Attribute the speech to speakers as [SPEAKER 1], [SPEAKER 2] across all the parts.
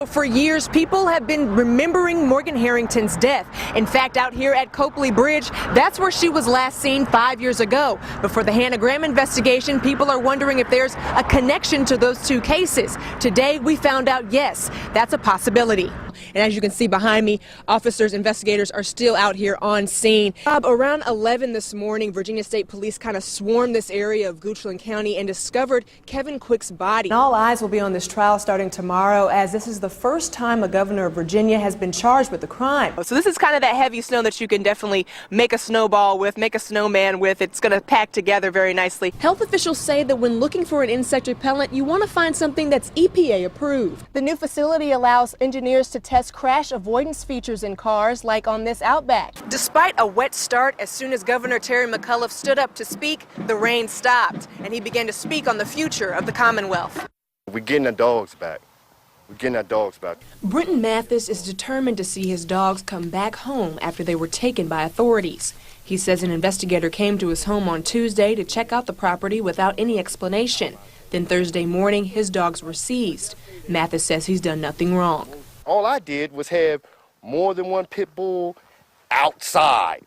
[SPEAKER 1] For years, people have been remembering Morgan Harrington's death. In fact, out here at Copley Bridge, that's where she was last seen 5 years ago. But for the Hannah Graham investigation, people are wondering if there's a connection to those two cases. Today, we found out, yes, that's a possibility. And as you can see behind me, officers, investigators are still out here on scene. Around 11 this morning, Virginia State Police kind of swarmed this area of Goochland County and discovered Kevin Quick's body. And all eyes will be on this trial starting tomorrow, as this is the first time a governor of Virginia has been charged with the crime. So this is kind of that heavy snow that you can definitely make a snowball with, make a snowman with. It's going to pack together very nicely. Health officials say that when looking for an insect repellent, you want to find something that's EPA approved. The new facility allows engineers to test crash avoidance features in cars like on this Outback. Despite a wet start, as soon as Governor Terry McAuliffe stood up to speak, the rain stopped, and he began to speak on the future of the Commonwealth.
[SPEAKER 2] We're getting our dogs back. We're getting our dogs back.
[SPEAKER 1] Brenton Mathis is determined to see his dogs come back home after they were taken by authorities. He says an investigator came to his home on Tuesday to check out the property without any explanation. Then Thursday morning, his dogs were seized. Mathis says he's done nothing wrong.
[SPEAKER 2] All I did was have more than one pit bull outside.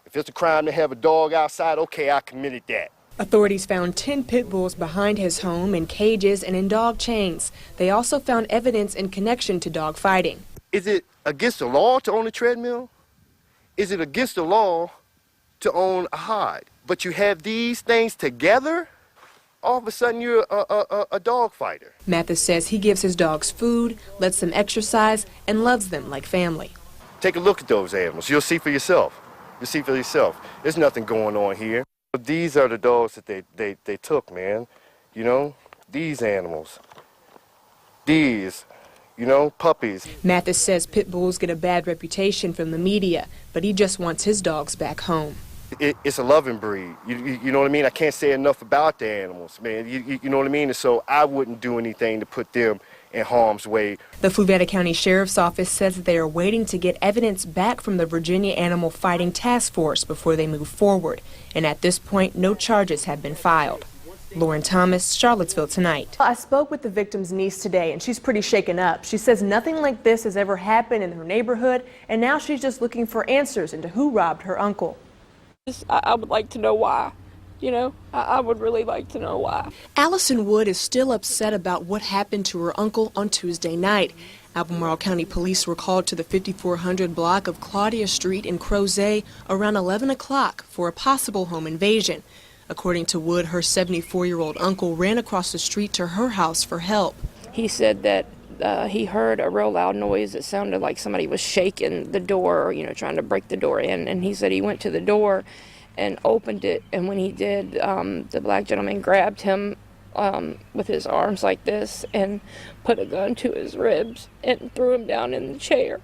[SPEAKER 2] If it's a crime to have a dog outside, okay, I committed that.
[SPEAKER 1] Authorities found 10 pit bulls behind his home in cages and in dog chains. They also found evidence in connection to dog fighting.
[SPEAKER 2] Is it against the law to own a treadmill? Is it against the law to own a hide? But you have these things together? All of a sudden you're a dog fighter.
[SPEAKER 1] Mathis says he gives his dogs food, lets them exercise, and loves them like family.
[SPEAKER 2] Take a look at those animals. You'll see for yourself. You'll see for yourself. There's nothing going on here. These are the dogs that they took, man. You know, these animals. These, you know, puppies.
[SPEAKER 1] Mathis says pit bulls get a bad reputation from the media, but he just wants his dogs back home.
[SPEAKER 2] It's a loving breed. You know what I mean? I can't say enough about the animals, man. You know what I mean? And so I wouldn't do anything to put them in harm's way.
[SPEAKER 1] The Fluvanna County Sheriff's Office says that they are waiting to get evidence back from the Virginia Animal Fighting Task Force before they move forward. And at this point, no charges have been filed. Loren Thomas, Charlottesville Tonight. I spoke with the victim's niece today, and she's pretty shaken up. She says nothing like this has ever happened in her neighborhood, and now she's just looking for answers into who robbed her uncle.
[SPEAKER 3] I would like to know why. You know, I would really like to know why.
[SPEAKER 1] Allison Wood is still upset about what happened to her uncle on Tuesday night. Albemarle County Police were called to the 5400 block of Claudia Street in Crozet around 11 o'clock for a possible home invasion. According to Wood, her 74-year-old uncle ran across the street to her house for help.
[SPEAKER 3] He said that he heard a real loud noise. It sounded like somebody was shaking the door, you know, trying to break the door in. And he said he went to the door and opened it. And when he did, the black gentleman grabbed him with his arms like this and put a gun to his ribs and threw him down in the chair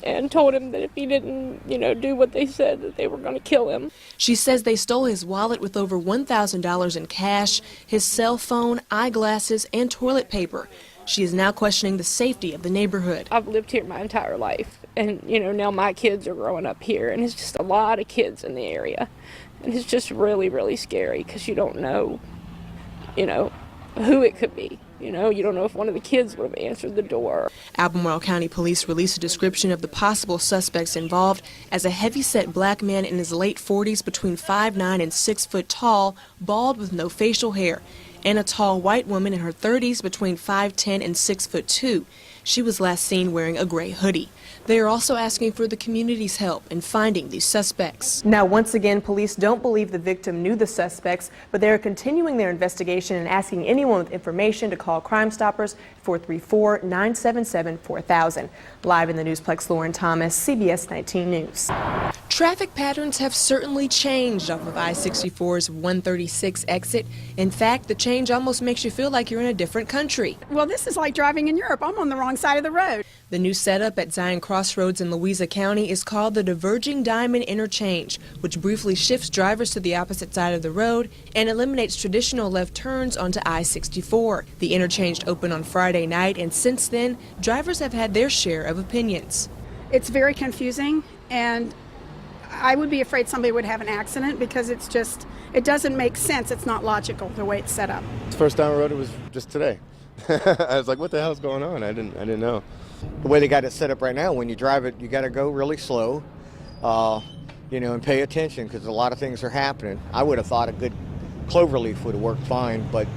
[SPEAKER 3] and told him that if he didn't, you know, do what they said, that they were going to kill him.
[SPEAKER 1] She says they stole his wallet with over $1,000 in cash, his cell phone, eyeglasses, and toilet paper. She is now questioning the safety of the neighborhood.
[SPEAKER 3] I've lived here my entire life, and, you know, now my kids are growing up here, and it's just a lot of kids in the area. And it's just really, really scary because you don't know, you know, who it could be. You know, you don't know if one of the kids would have answered the door.
[SPEAKER 1] Albemarle County Police released a description of the possible suspects involved as a heavy-set black man in his late 40s, between 5'9" and 6 foot tall, bald with no facial hair, and a tall white woman in her 30s, between 5'10" and 6'2". She was last seen wearing a gray hoodie. They are also asking for the community's help in finding these suspects. Now, once again, police don't believe the victim knew the suspects, but they are continuing their investigation and asking anyone with information to call Crime Stoppers 434-977-4000. Live in the Newsplex, Loren Thomas, CBS 19 News. Traffic patterns have certainly changed off of I-64's 136 exit. In fact, the change almost makes you feel like you're in a different country.
[SPEAKER 4] Well, this is like driving in Europe. I'm on the wrong side of the road.
[SPEAKER 1] The new setup at Zion Crossroads in Louisa County is called the Diverging Diamond Interchange, which briefly shifts drivers to the opposite side of the road and eliminates traditional left turns onto I-64. The interchange opened on Friday night, and since then, drivers have had their share of opinions.
[SPEAKER 4] It's very confusing, and I would be afraid somebody would have an accident because it's just, it doesn't make sense. It's not logical the way it's set up.
[SPEAKER 5] The first time I rode it was just today. I was like, what the hell's going on? I didn't know.
[SPEAKER 6] The way they got it set up right now, when you drive it, you got to go really slow, and pay attention because a lot of things are happening. I would have thought a good cloverleaf would have worked fine, but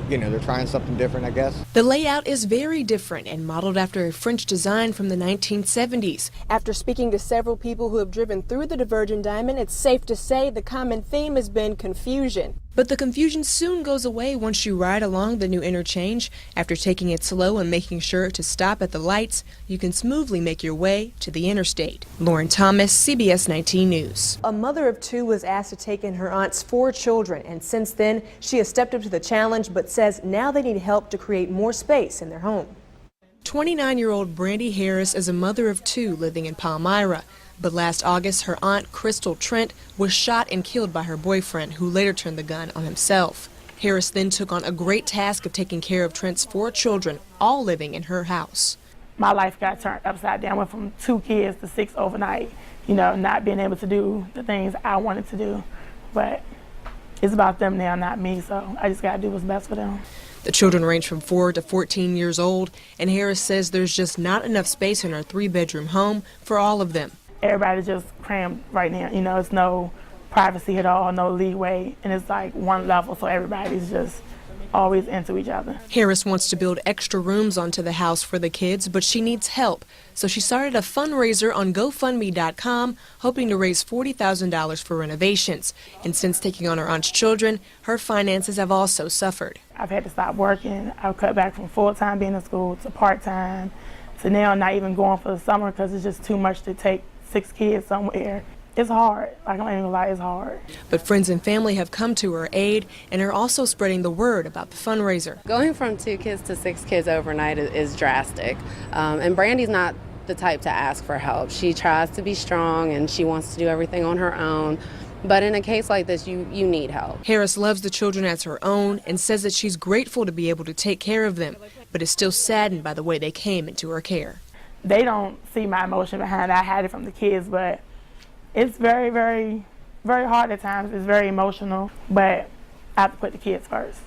[SPEAKER 6] they're trying something different, I guess.
[SPEAKER 1] The layout is very different and modeled after a French design from the 1970s. After speaking to several people who have driven through the divergent diamond, it's safe to say the common theme has been confusion. But the confusion soon goes away once you ride along the new interchange. After taking it slow and making sure to stop at the lights, you can smoothly make your way to the interstate. Loren Thomas, CBS 19 News. A mother of two was asked to take in her aunt's 4 children, and since then she has stepped up to the challenge but says now they need help to create more space in their home. 29-year-old Brandy Harris is a mother of 2 living in Palmyra. But last August, her aunt, Crystal Trent, was shot and killed by her boyfriend, who later turned the gun on himself. Harris then took on a great task of taking care of Trent's 4 children, all living in her house.
[SPEAKER 7] My life got turned upside down. Went from 2 kids to 6 overnight, not being able to do the things I wanted to do. But it's about them now, not me, so I just got to do what's best for them.
[SPEAKER 1] The children range from 4 to 14 years old, and Harris says there's just not enough space in her 3-bedroom home for all of them.
[SPEAKER 7] Everybody's just crammed right now. It's no privacy at all, no leeway, and it's like one level, so everybody's just always into each other.
[SPEAKER 1] Harris wants to build extra rooms onto the house for the kids, but she needs help. So she started a fundraiser on GoFundMe.com, hoping to raise $40,000 for renovations. And since taking on her aunt's children, her finances have also suffered.
[SPEAKER 7] I've had to stop working. I've cut back from full-time being in school to part-time to now not even going for the summer because it's just too much to take 6 kids somewhere. It's hard. Like, I'm not even gonna lie, it's hard.
[SPEAKER 1] But friends and family have come to her aid and are also spreading the word about the fundraiser.
[SPEAKER 8] Going from 2 kids to 6 kids overnight is drastic. And Brandy's not the type to ask for help. She tries to be strong and she wants to do everything on her own. But in a case like this, you need help.
[SPEAKER 1] Harris loves the children as her own and says that she's grateful to be able to take care of them, but is still saddened by the way they came into her care.
[SPEAKER 7] They don't see my emotion behind it. I had it from the kids, but it's very, very, very hard at times. It's very emotional, but I have to put the kids first.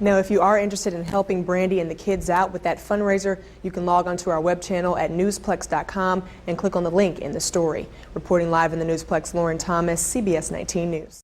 [SPEAKER 1] Now, if you are interested in helping Brandy and the kids out with that fundraiser, you can log onto our web channel at newsplex.com and click on the link in the story. Reporting live in the Newsplex, Loren Thomas, CBS 19 News.